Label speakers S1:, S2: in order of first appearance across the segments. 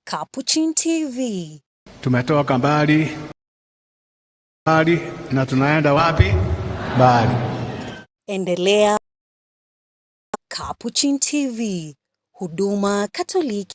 S1: Capuchin TV.
S2: Tumetoka mbali na tunaenda wapi? Mbali.
S1: Endelea. Capuchin TV, huduma Katoliki.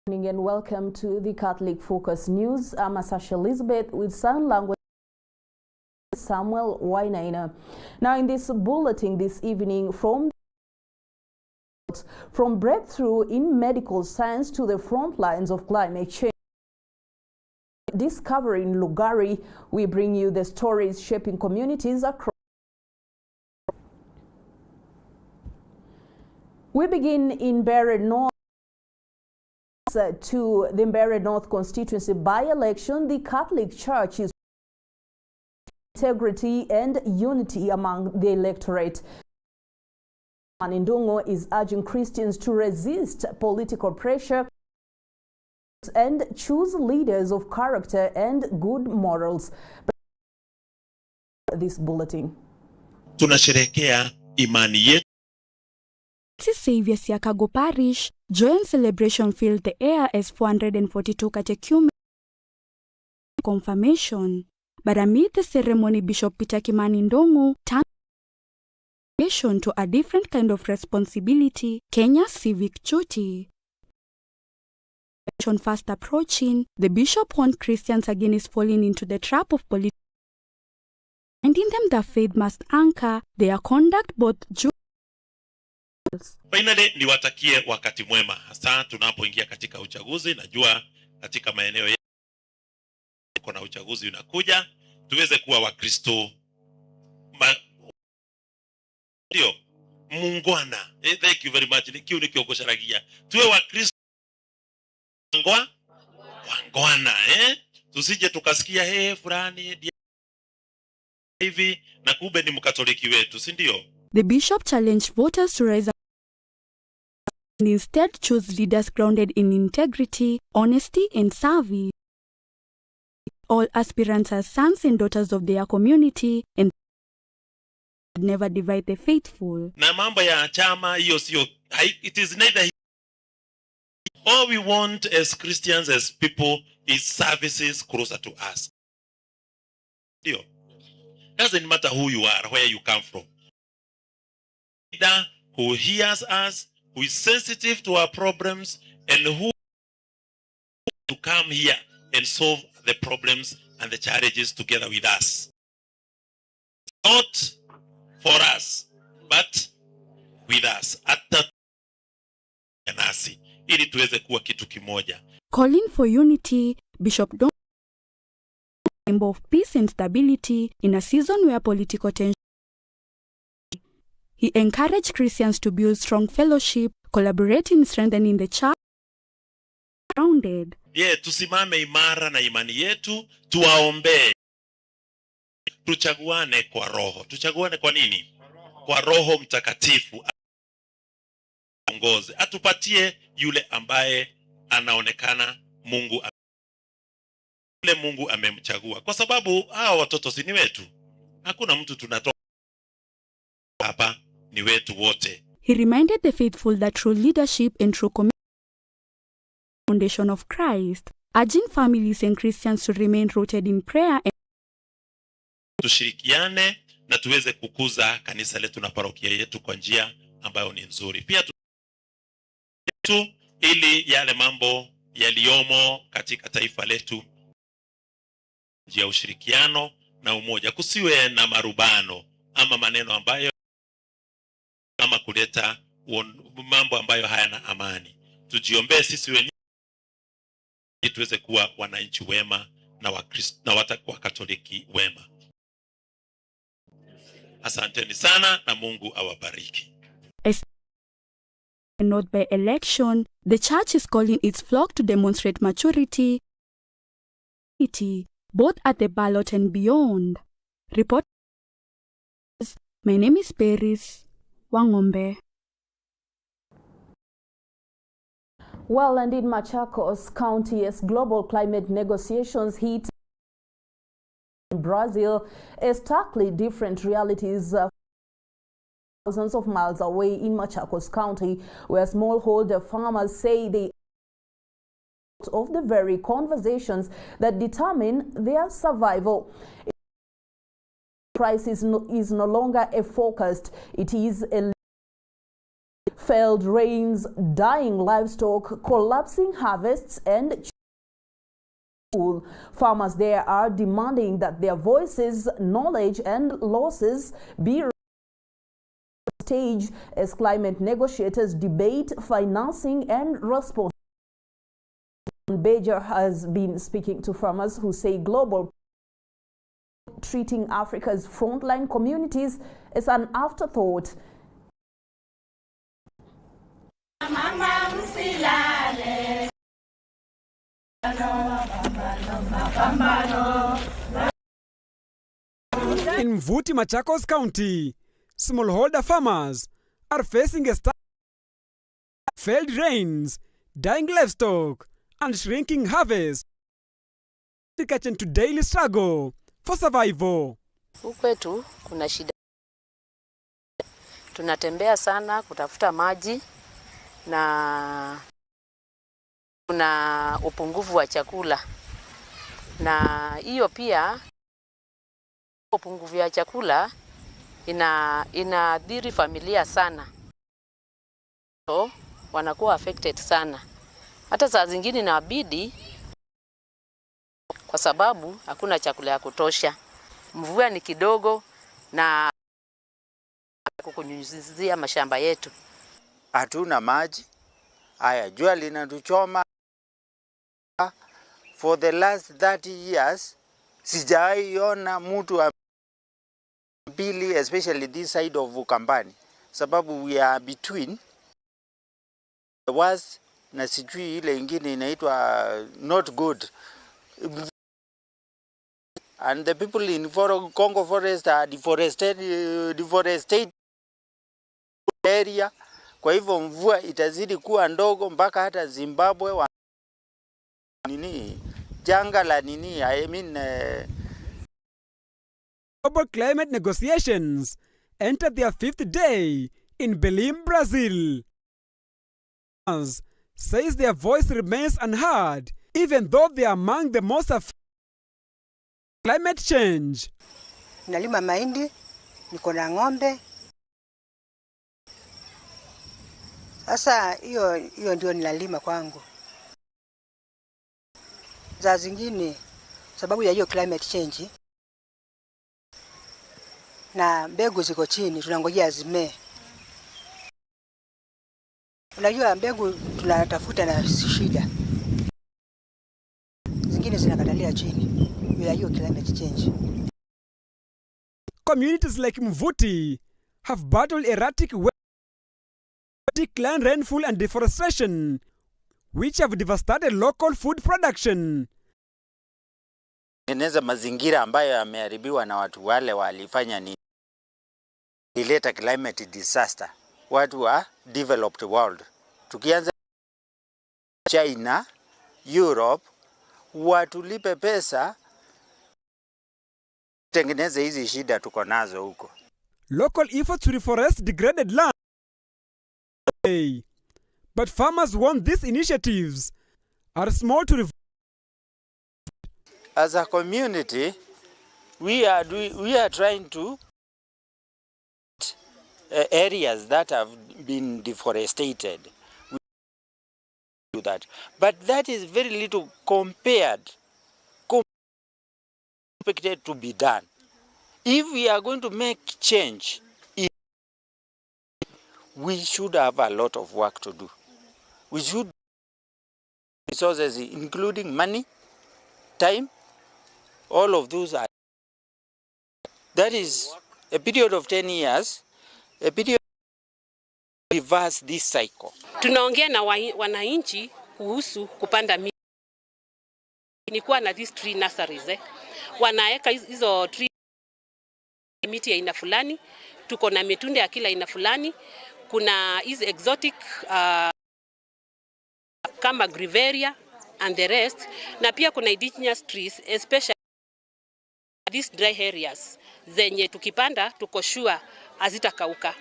S3: And welcome to the Catholic Focus News. I'm Asasha Elizabeth with Sign Language Samuel Wainaina. Now in this bulletin this evening, from breakthrough in medical science to the front lines of climate change, discovering Lugari, we bring you the stories shaping communities across. We begin in Mbeere North. To the Mbeere North constituency by-election, the Catholic Church is integrity and unity among the electorate. Ndung'u is urging Christians to resist political pressure and choose leaders of character and good morals. This bulletin.
S4: Tunasherehekea imani yetu.
S5: Savior Siakago Parish joint celebration filled the air as 442 catechumen confirmation. But amid the ceremony, Bishop Peter Kimani Ndung'u turned to a different kind of responsibility, Kenya's civic duty. Fast approaching, the bishop warned Christians against falling into the trap of politics, reminding them that faith must anchor their conduct both
S4: Finally, niwatakie wakati mwema hasa tunapoingia katika uchaguzi. Najua katika maeneo yetu kuna uchaguzi unakuja, tuweze kuwa Wakristo ndio muungwana. Thank you very much. Nikiu nikiogosharagia tuwe Wakristo wangwana, tusije tukasikia fulani hivi na kumbe ni Mkatoliki wetu, si ndio?
S5: The bishop challenged voters to rise up and instead choose leaders grounded in integrity, honesty, and service. All aspirants are sons and daughters of their community and never divide the faithful.
S4: Na mambo ya chama hiyo sio, it is neither All we want as Christians, as people, is services closer to us. Doesn't matter who you are, where you come from. Leader who hears us, who is sensitive to our problems, and who to come here and solve the problems and the challenges together with us. Not for us, but with us. Hata nasi ili tuweze kuwa kitu kimoja.
S5: Calling for unity, Bishop Don symbol of peace and stability in a season where political tension. He encouraged Christians to build strong fellowship, collaborate in strengthening the church. Grounded.
S4: Tusimame imara na imani yetu, tuwaombee. Tuchaguane kwa roho. Tuchaguane kwa nini? Kwa Roho Mtakatifu. Ongoze. Atupatie yule ambaye anaonekana Mungu amemchagua. Kwa sababu hawa watoto si ni wetu. Hakuna mtu tunatoa hapa, ni wetu wote.
S5: He reminded the faithful that true leadership and true community foundation of Christ, urging families and Christians to remain rooted in prayer and
S4: tushirikiane na tuweze kukuza kanisa letu na parokia yetu kwa njia ambayo ni nzuri. Pia ili yale mambo yaliyomo katika taifa letu njia ushirikiano na umoja, kusiwe na marubano ama maneno ambayo ama kuleta mambo ambayo hayana amani. Tujiombee sisi wenyewe tuweze kuwa wananchi wema na Wakristo na Wakatoliki wema. Asanteni sana na Mungu awabariki.
S5: Not by election, the church is calling its flock to demonstrate maturity, both at the ballot and beyond. Report. My name is Paris Wangombe.
S3: Well, and in Machakos County, as global climate negotiations hit Brazil, a starkly different realities thousands of miles away in Machakos County, where smallholder farmers say they of the very conversations that determine their survival. Price is no longer a forecast. It is a failed rains, dying livestock, collapsing harvests, and farmers there are demanding that their voices, knowledge, and losses be stage as climate negotiators debate financing and response. Beja has been speaking to farmers who say global treating Africa's frontline communities as an afterthought.
S6: In Mvuti, Machakos County, smallholder farmers are facing a failed rains, dying livestock, and shrinking harvest. Kitchen to daily struggle for survival.
S7: Kwetu kuna shida. Tunatembea sana kutafuta maji na kuna upungufu wa chakula. Na hiyo pia upungufu wa chakula inaathiri familia sana. So wanakuwa affected sana. Hata saa zingine inabidi kwa sababu hakuna chakula ya kutosha. Mvua ni kidogo na kukunyunyizia mashamba yetu.
S8: Hatuna maji. Haya, jua linatuchoma. For the last 30 years, sijaiona mtu mbili, especially this side of Ukambani. Sababu we are between the worst na sijui ile ingine inaitwa not good. And the people in Congo forest are deforested area. Kwa hivyo mvua itazidi kuwa ndogo mpaka hata Zimbabwe janga la
S6: Global climate negotiations entered their 5th day in Belém, Brazil. says their voice remains unheard, even though they are among the most affected by climate change.
S9: Nalima mahindi, niko na ng'ombe. Sasa hiyo ndio nilalima kwangu. Za zingine sababu ya hiyo climate change na mbegu ziko chini, tunangojea zimee. Unajua mbegu tunatafuta na shida. Zingine zinakatalia chini ya hiyo climate change.
S6: Communities like Mvuti have battled erratic land rainfall and deforestation, which have devastated local food production.
S8: Tengeneza mazingira ambayo yameharibiwa na watu wale walifanya ni ileta climate disaster. Watu wa developed world. Tukianza China, Europe, watu lipe pesa tengeneze hizi shida tuko nazo huko.
S6: Local efforts to reforest degraded land. But farmers want these initiatives are small to
S8: As a community, we are trying to areas that have been deforested. We do that, but that is very little compared to be done. If we are going to make change, we should have a lot of work to do. We should resources, including money, time, all of those are. That is a period of 10 years, a period to reverse this cycle.
S7: Tunaongea na wananchi kuhusu kupanda miti. Nilikuwa na these tree nurseries wanaeka hizo tree miti ya aina fulani, tuko na mitunda ya kila aina fulani, kuna hizi exotic kama Griveria and the rest, na pia kuna indigenous trees especially these dry areas zenye tukipanda tuko sure hazitakauka.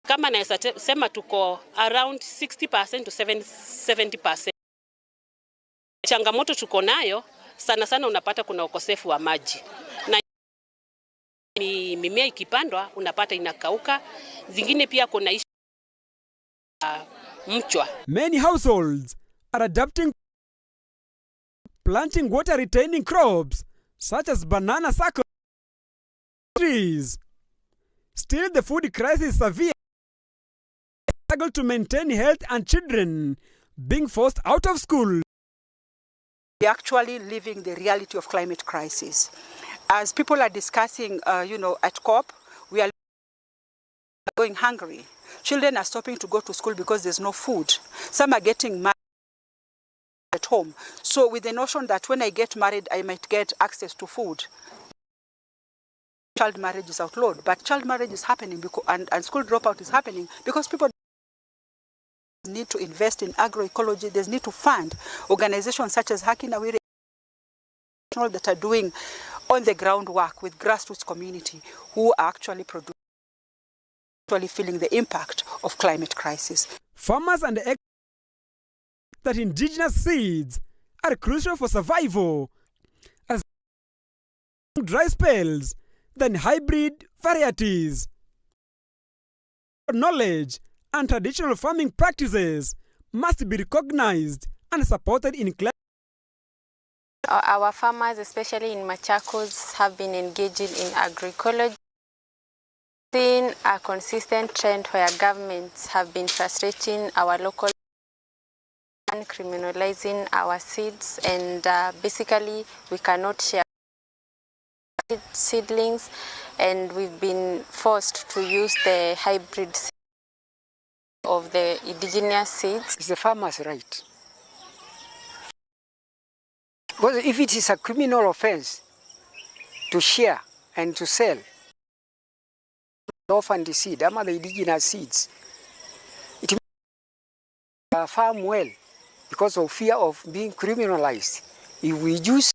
S7: Kama naweza sema tuko around 60% to 70%. Changamoto tuko nayo sana unapata kuna ukosefu wa maji. Na mimea ikipandwa unapata inakauka. Zingine pia kuna mchwa.
S6: Many households are adapting planting water retaining crops such as banana sucker trees. Still the food crisis is severe. Struggle to maintain health and children being forced out of school.
S9: We're actually living the reality of climate crisis. As people are discussing, at COP, we are going hungry. Children are stopping to go to school because there's no food. Some are getting married at home. So with the notion that when I get married, I might get access to food. Child marriage is outlawed, but child marriage is happening because, and school dropout is happening because people need to invest in agroecology. They need to fund organizations such as Haki na Wire that are doing on the ground work with grassroots community who are actually feeling the impact of climate crisis.
S6: Farmers and that indigenous seeds are crucial for survival as dry spells than hybrid varieties. Knowledge and traditional farming practices must be recognized and supported in climate.
S10: Our farmers, especially in Machakos, have been engaging in agroecology. Seen a consistent trend where governments have been frustrating our local and criminalizing our seeds, and basically we cannot share seedlings, and we've been forced to use the hybrid of the indigenous seeds.
S11: It's the farmer's right. Because if it is a criminal offense to share and to sell off and the seed, the indigenous seeds, it may farm well because of fear of being criminalized. If we use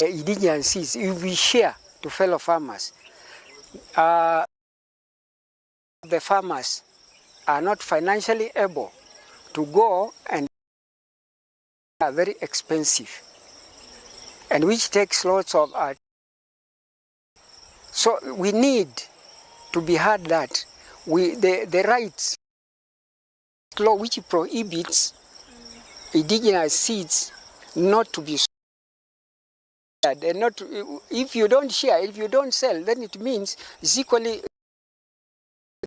S11: indigenous seeds, if we share to fellow farmers, the farmers are not financially able to go and are very expensive and which takes lots of art. So we need to be heard that the rights law which prohibits indigenous seeds not to be sold. And not, if you don't share, if you don't sell, then it means it's equally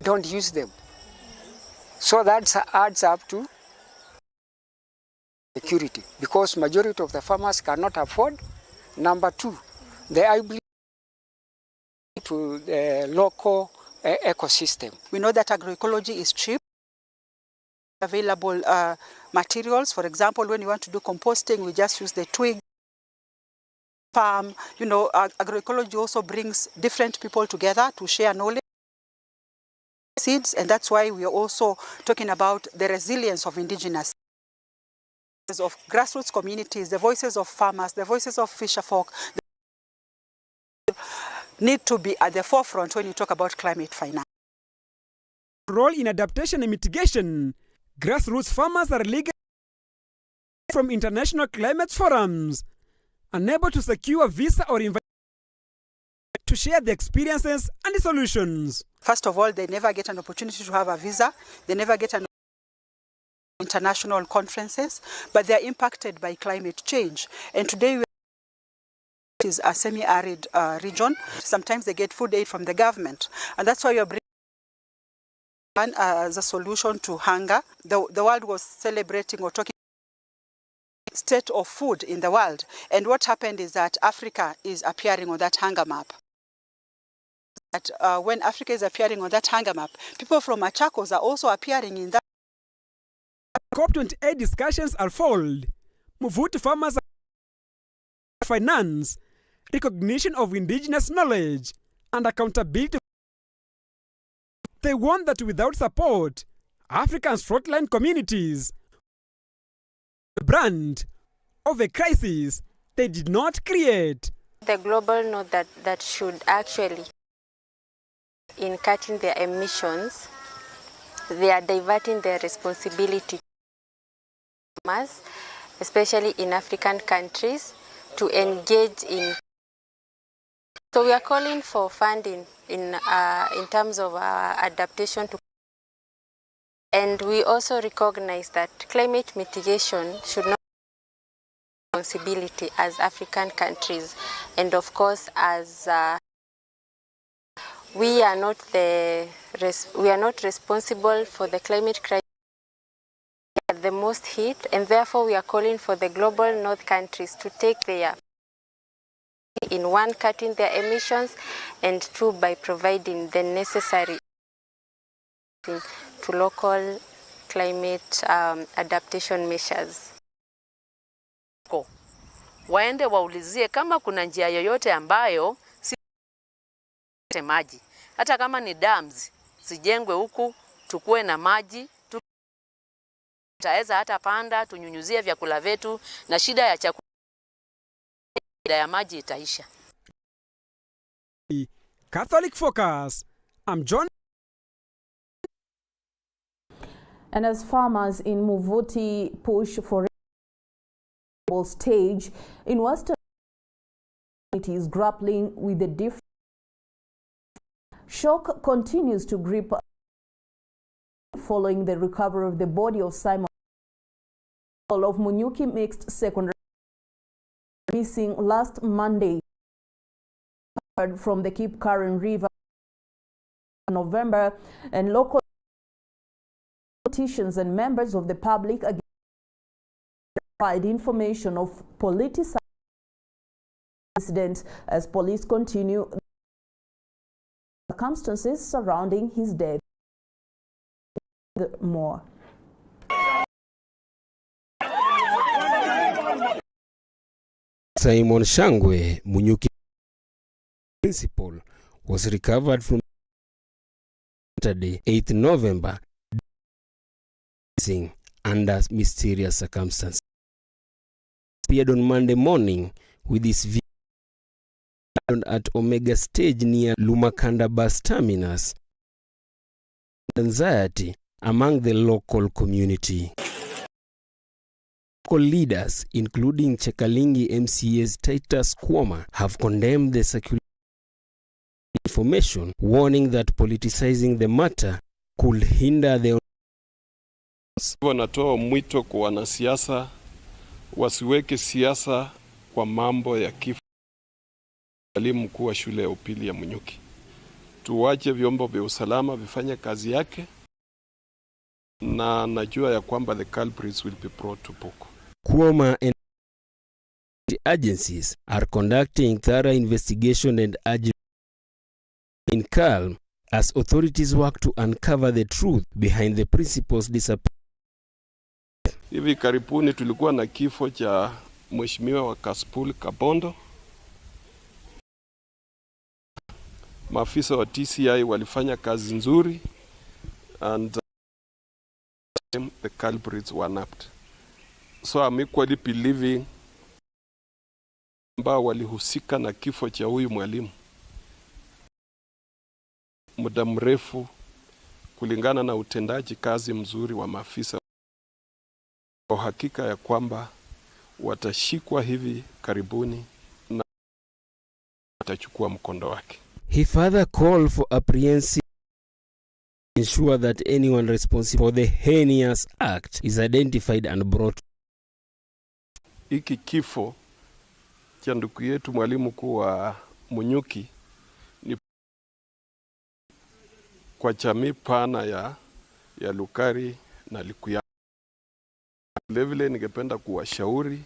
S11: don't use them. So that adds up to security, because majority of the farmers cannot afford. Number two, the ability to the local ecosystem.
S9: We know that agroecology is cheap. Available materials, for example, when you want to do composting, we just use the twig. Farm, you know, agroecology also brings different people together to share knowledge, seeds, and that's why we are also talking about the resilience of indigenous, of grassroots communities, the voices of farmers, the voices of fisherfolk need to be at the forefront when you talk about climate finance.
S6: Role in adaptation and mitigation. Grassroots farmers are legal from international climate forums, unable to secure visa or invite to share the experiences and the solutions.
S9: First of all, they never get an opportunity to have a visa. They never get an international conferences, but they are impacted by climate change. And today it is a semi-arid region. Sometimes they get food aid from the government, and that's why we are bringing as a solution to hunger. The world was celebrating or talking state of food in the world, and what happened is that Africa is appearing on that hunger map. That when Africa is appearing on that hunger map, people from Machakos are also appearing in that.
S6: COP28 discussions are foiled. Muvuti farmers finance, recognition of indigenous knowledge, and accountability. They warn that without support, Africa's frontline communities, the brand of a crisis they did not create.
S10: The global north that should actually, in cutting their emissions, they are diverting their responsibility to farmers, especially in African countries, to engage in. So we are calling for funding in terms of adaptation to. And we also recognize that climate mitigation should not be responsibility as African countries, and of course as we are not responsible for the climate crisis at the most heat, and therefore we are calling for the global north countries to take their in one, cutting their emissions, and two, by providing the necessary to local climate adaptation measures.
S12: Waende waulizie kama kuna njia yoyote ambayo si maji. Hata kama ni dams zijengwe huku, tukue na maji, tutaweza hata panda tunyunyuzie vyakula vyetu, na shida ya chakula, shida ya maji itaisha.
S6: Catholic Focus. I'm John.
S3: And as farmers in Muvuti push for a stage in Western communities grappling with the different shock continues to grip following the recovery of the body of Simon of Munyuki Mixed Secondary missing last Monday from the Cape Karen River in November, and local politicians and members of the public provide information of politicized incident as police continue circumstances surrounding his death. More.
S13: Simon Shangwe Munyuki principal was recovered from Saturday 8th November under mysterious circumstances. Appeared on Monday morning with his vehicle at Omega Stage near Lumakanda bus terminus. Anxiety among the local community. Local leaders, including Chekalingi MCA's Titus Kwama, have condemned the circulation of information, warning that politicizing the matter could hinder the.
S14: Natoa mwito kwa wanasiasa wasiweke siasa kwa mambo ya kifo. Mwalimu mkuu wa shule ya upili ya Munyuki, tuwache vyombo vya usalama vifanye kazi yake, na najua ya kwamba the culprits will be brought to book.
S13: Kwama and the agencies are conducting thorough investigation and urging in calm as authorities work to uncover the truth behind the principal's disappearance.
S14: Hivi karibuni tulikuwa na kifo cha mheshimiwa wa Kaspul Kabondo. Maafisa wa TCI walifanya kazi nzuri and the culprits were nabbed. So I'm equally believing ambao walihusika na kifo cha huyu mwalimu muda mrefu, kulingana na utendaji kazi mzuri wa maafisa, kwa hakika ya kwamba watashikwa hivi karibuni na watachukua mkondo wake.
S13: He further called for apprehensive to ensure that anyone responsible for the heinous act is identified and brought.
S14: Hiki kifo cha ndugu yetu mwalimu mkuu wa Munyuki ni kwa jamii pana ya Lukari na Likuya. Vilevile ningependa kuwashauri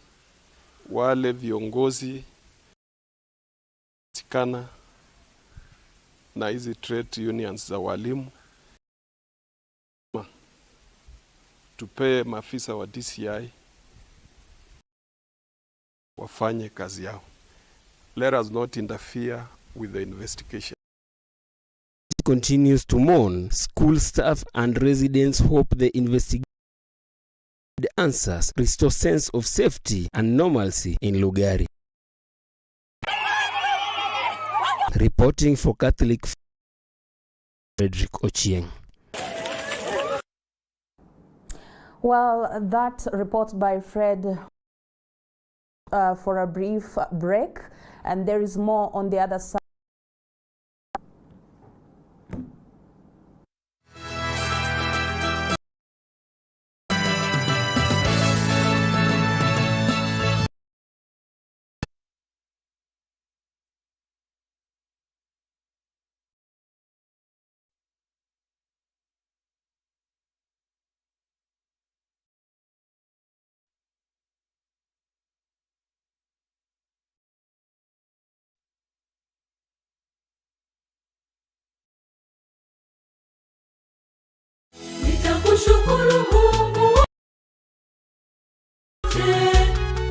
S14: wale viongozi sikana na hizi trade unions za walimu, tupe maafisa wa DCI wafanye kazi yao. Let us not interfere with the investigation.
S13: It continues to mourn. School staff and residents hope the investigation answers restore sense of safety and normalcy in Lugari. Reporting for Catholic, Frederick Ochieng.
S3: Well, that report by Fred for a brief break, and there is more on the other side.
S15: Nitakushukuru Mungu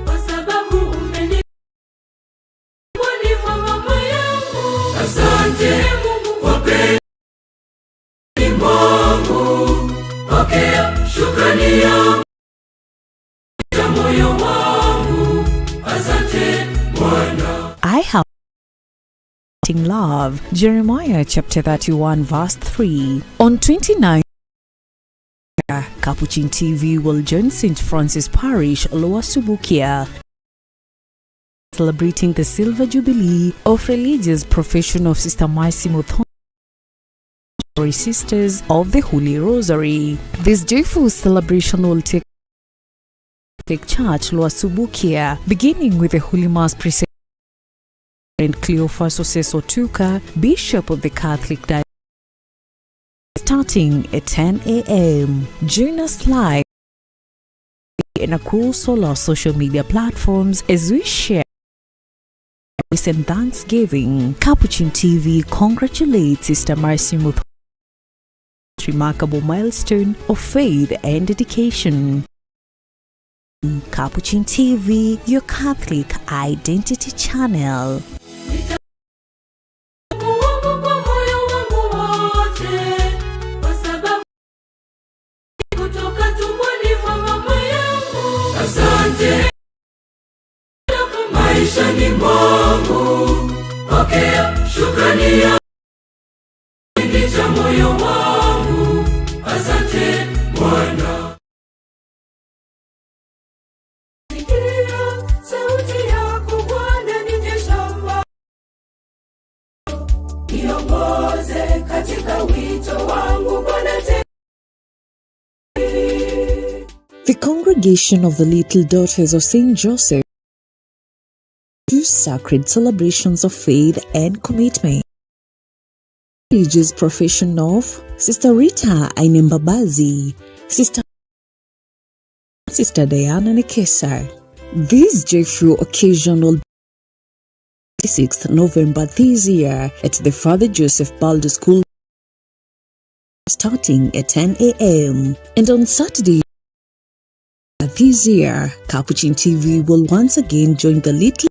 S15: kwa sababu umenipa mwa mama yangu. Asante Mungu kwa pendo wangu. Pokea shukrani yangu ya moyo wangu. Asante Bwana.
S16: I have love. Jeremiah chapter 31 verse 3. On 29 Capuchin TV will join St. Francis Parish, Lower Subukia, celebrating the Silver Jubilee of Religious Profession of Sister Massimo Sisters of the Holy Rosary. This joyful celebration will take Church, Lower Subukia, beginning with the Holy Mass President and Cleophas Otunga, Bishop of the Catholic Diocese, starting at 10 a.m. Join us live and across all our social media platforms as we share and Thanksgiving. Capuchin TV congratulates Sister Massimo remarkable milestone of faith and dedication. Capuchin TV, your Catholic identity channel.
S15: Asante maisha ni mwangu, pokea shukrani yangu, moyo wangu. Asante sauti yako Bwana nije shamba. Niongoze katika wito wangu Bwana.
S16: The congregation of the Little Daughters of St. Joseph do sacred celebrations of faith and commitment. Religious profession of Sister Rita Ainembabazi, Sister Diana Nekesa. This joyful occasion will be 6th November this year at the Father Joseph Balder School, starting at 10 a.m. And on Saturday this year, Capuchin TV will once again join the Little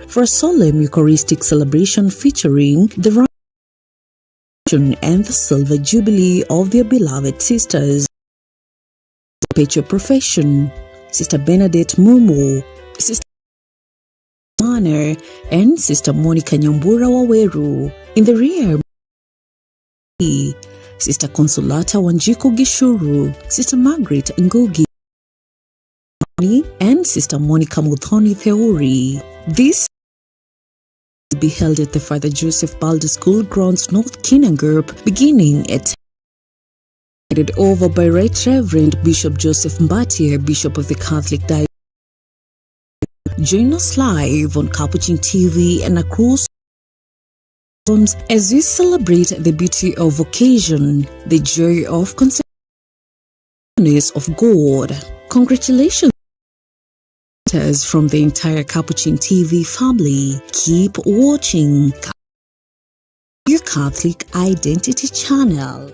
S16: for a solemn Eucharistic celebration featuring the and the Silver Jubilee of their beloved sisters. Perpetual Profession, Sister Bernadette Mumu, Sister Manner, and Sister Monica Nyambura Waweru. In the rear, Sister Consolata Wanjiko Gishuru, Sister Margaret Ngugi, and Sister Monica Muthoni Theuri. This will be held at the Father Joseph Balder School grounds, North Kinangurp, beginning at over by Right Reverend Bishop Joseph Mbatia, Bishop of the Catholic Diocese. Join us live on Capuchin TV and across as we celebrate the beauty of occasion, the joy of consciousness of God. Congratulations from the entire Capuchin TV family. Keep watching your Catholic Identity channel.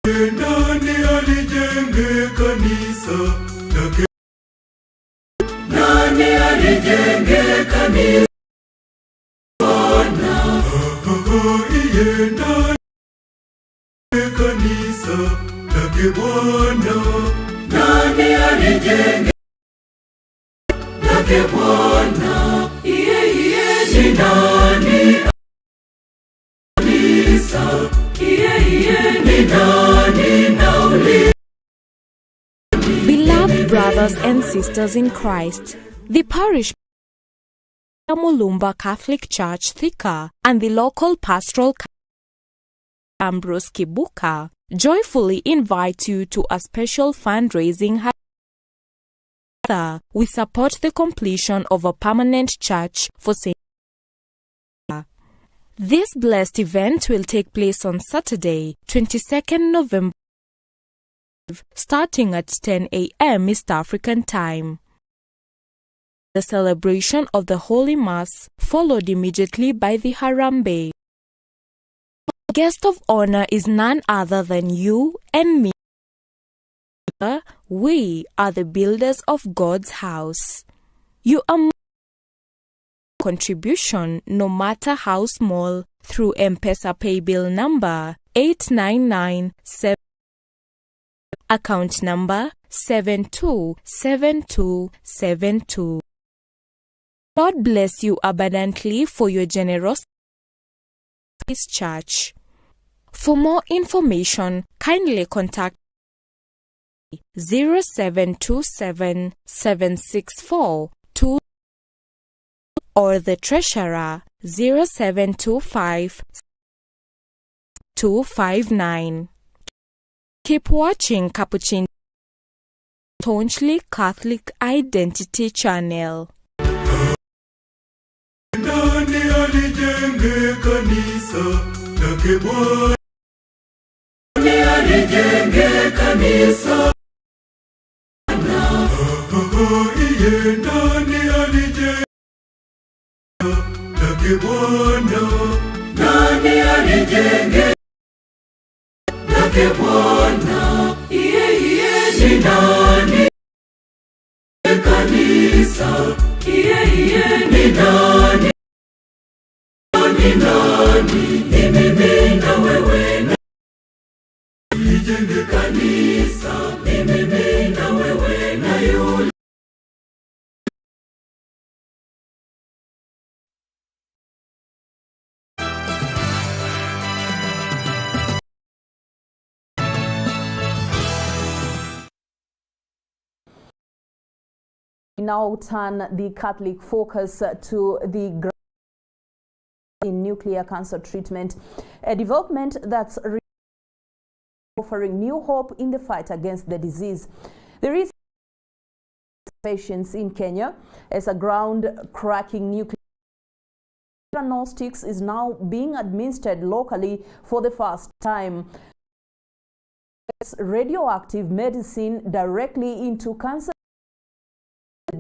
S15: Nani alijenge kanisa lake? Nani alijenge kanisa? Bwana. Iye nani kanisa lake Bwana? Nani alijenge lake Bwana? Iye ni nani kanisa?
S17: Beloved brothers and sisters in Christ, the parish Mulumba Catholic Church Thika and the local pastoral Ambrose Kibuka joyfully invite you to a special fundraising. We support the completion of a permanent church for St. This blessed event will take place on Saturday, 22nd November, starting at 10 a.m. East African Time. The celebration of the Holy Mass followed immediately by the Harambe. The guest of honor is none other than you and me. We are the builders of God's house. You are contribution, no matter how small, through Mpesa Paybill number 8997, account number 727272. God bless you abundantly for your generosity to this church. For more information, kindly contact 0727 764 2 or the treasurer 0725 259. Keep watching Capuchin staunchly Catholic Identity channel.
S15: Nani alijenge kanisa lake Bwana? Nani alijenge kanisa? Iye nani alijenge lake Bwana? Nani alijenge lake Bwana? Iye ni nani kanisa, ni nani? Ni nani? Ni mimi na wewe na lijenge kanisa, ni mimi na wewe na yule.
S3: Now turn the Catholic focus to the in nuclear cancer treatment, a development that's offering new hope in the fight against the disease. There is patients in Kenya as a ground-cracking nuclear diagnostics is now being administered locally for the first time. It's radioactive medicine directly into cancer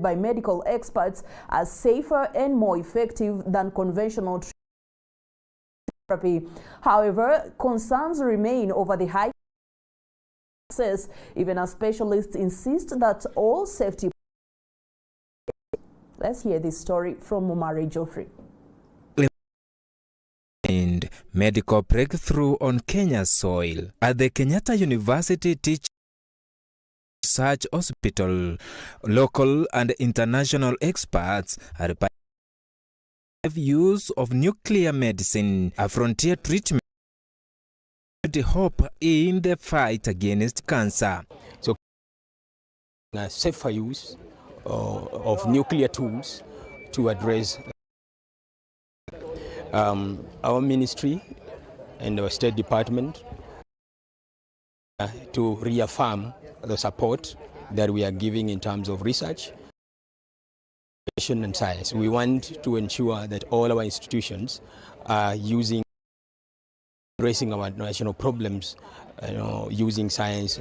S3: by medical experts as safer and more effective than conventional therapy. However, concerns remain over the high access, even as specialists insist that all safety. Let's hear this story from Mumari Joffrey.
S18: And medical breakthrough on Kenya's soil at the Kenyatta University Teaching Research Hospital. Local and international experts are use of nuclear medicine, a frontier treatment with hope in the fight against cancer.
S19: So, safer use of nuclear tools to address our ministry and our State Department to reaffirm the support that we are giving in terms of research and science. We want to ensure that all our institutions are addressing our national problems, using science.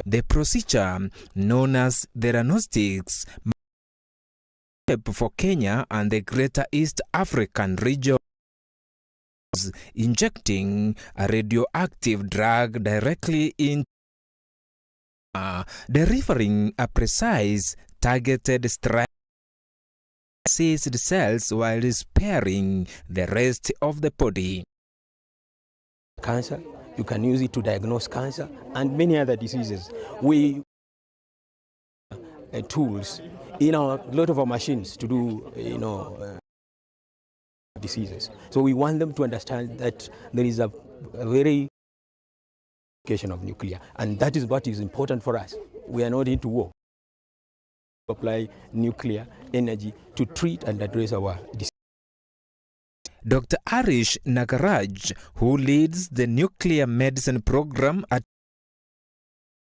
S18: The procedure, known as diagnostics, for Kenya and the Greater East African region, injecting a radioactive drug directly into delivering a precise targeted strike seized cells while sparing the rest of the body.
S19: Cancer, you can use it to diagnose cancer and many other diseases. We tools in a lot of our machines to do diseases. So we want them to understand that there is a very application of nuclear, and that is what is important for us. We are not into war. Apply nuclear energy to treat and address our disease.
S18: Dr. Arish Nagaraj, who leads the nuclear medicine program at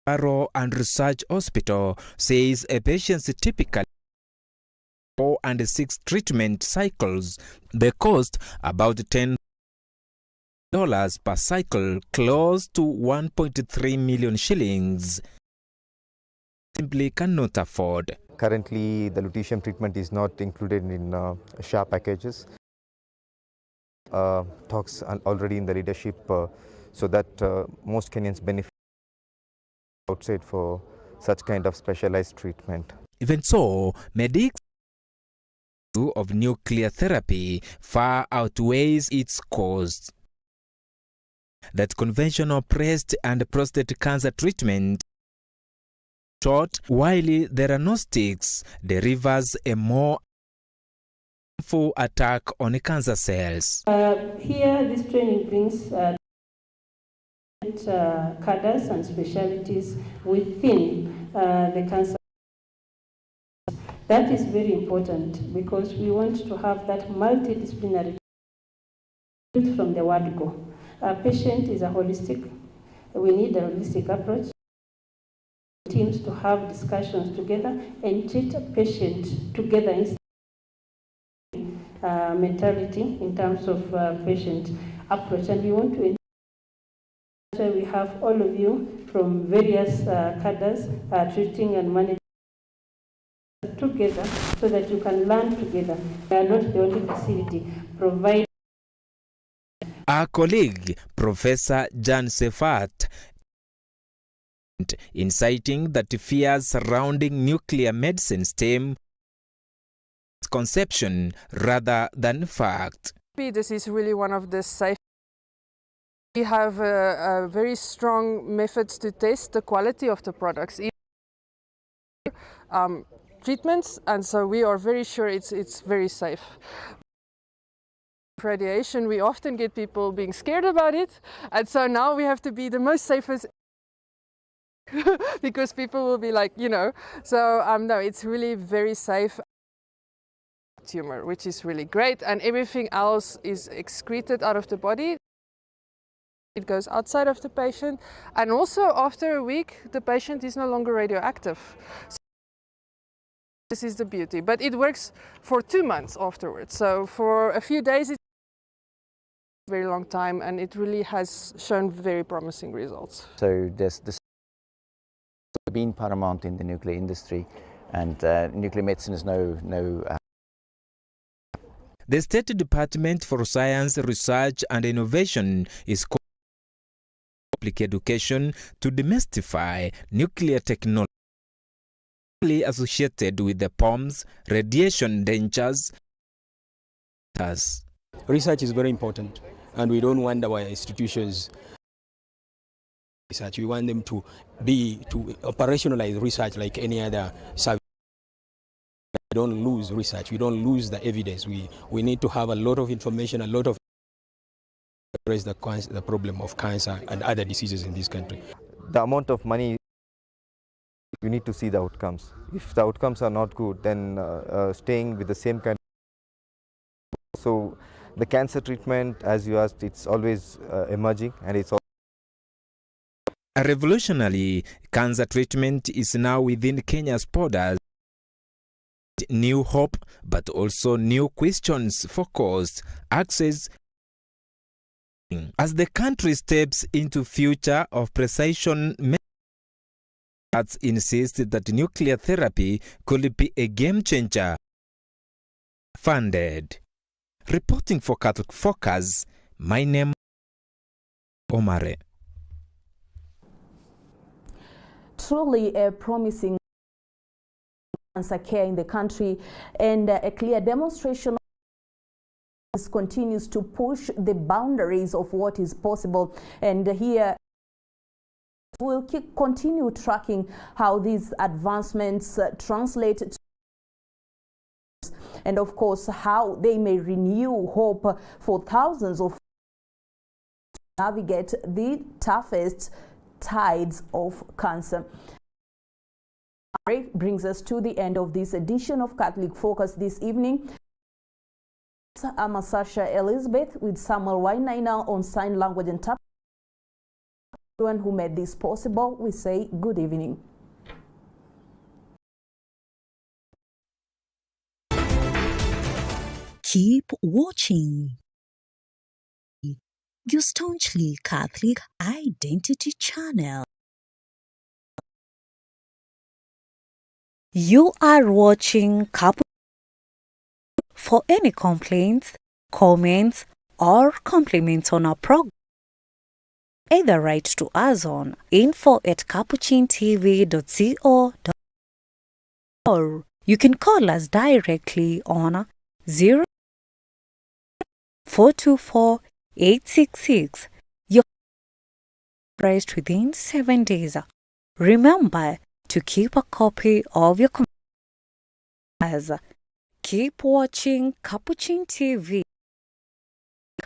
S18: Barrow and Research Hospital, says a patient's typically 4 and 6 treatment cycles. They cost about $10 per cycle, close to 1.3 million shillings. Simply cannot afford.
S20: Currently, the lutetium treatment is not included in SHA packages. Talks already in the leadership so that most Kenyans benefit outside for such kind of specialized treatment.
S18: Even so, medics of nuclear therapy far outweighs its costs. That conventional breast and prostate cancer treatment short, while diagnostics delivers a more full attack on cancer cells.
S21: Here, this training brings cadres and specialties within the cancer. That is very important because we want to have that multidisciplinary from the word go. A patient is a holistic. We need a holistic approach. Teams to have discussions together and treat a patient together in mentality in terms of patient approach. And we want to ensure we have all of you from various cadres treating and managing together so that you can learn together. We are not the only facility providing.
S18: Our colleague, Professor Jan Sefat, inciting that fears surrounding nuclear medicine stem conception rather than fact.
S2: This is really one of the safe. We have a very strong methods to test the quality of the products, treatments, and so we are very sure it's very safe. Radiation, we often get people being scared about it, and so now we have to be the most safest because people will be like, so no, it's really very safe. Tumor, which is really great, and everything else is excreted out of the body. It goes outside of the patient, and also after a week the patient is no longer radioactive. So this is the beauty, but it works for 2 months afterwards. So for a few days it's a very long time, and it really has shown very promising results.
S22: So this has been paramount in the nuclear industry, and nuclear medicine is no
S18: The State Department for Science, Research and Innovation is public education to demystify nuclear technology associated with the bombs, radiation dangers.
S19: Research is very important, and we don't want our institutions research. We want them to operationalize research like any other service. We don't lose research. We don't lose the evidence. We need to have a lot of information, a lot of address the problem of cancer and other diseases in this country.
S20: The amount of money, you need to see the outcomes. If the outcomes are not good, then staying with the same kind. So the cancer treatment, as you asked, it's always emerging, and it's
S18: a revolutionary cancer treatment is now within Kenya's borders. New hope, but also new questions for cost, access. As the country steps into future of precision medicine, experts insist that nuclear therapy could be a game changer. Funded. Reporting for Catholic Focus, my name is Omare.
S3: Truly a promising cancer care in the country, and a clear demonstration continues to push the boundaries of what is possible. And here we'll continue tracking how these advancements translate to, and of course how they may renew hope for thousands of navigate the toughest tides of cancer. Brings us to the end of this edition of Catholic Focus this evening. I'm Sasha Elizabeth with Samuel Wainaina on sign language and tap. Everyone who made this possible, we say good evening.
S1: Keep watching your staunchly Catholic Identity channel. You are watching Capuchin. For any complaints, comments, or compliments on our program, either write to us on info@capuchintv.co.uk, or you can call us directly on 0424-866. Your priced within 7 days. Remember to keep a copy of your. Keep watching Capuchin TV.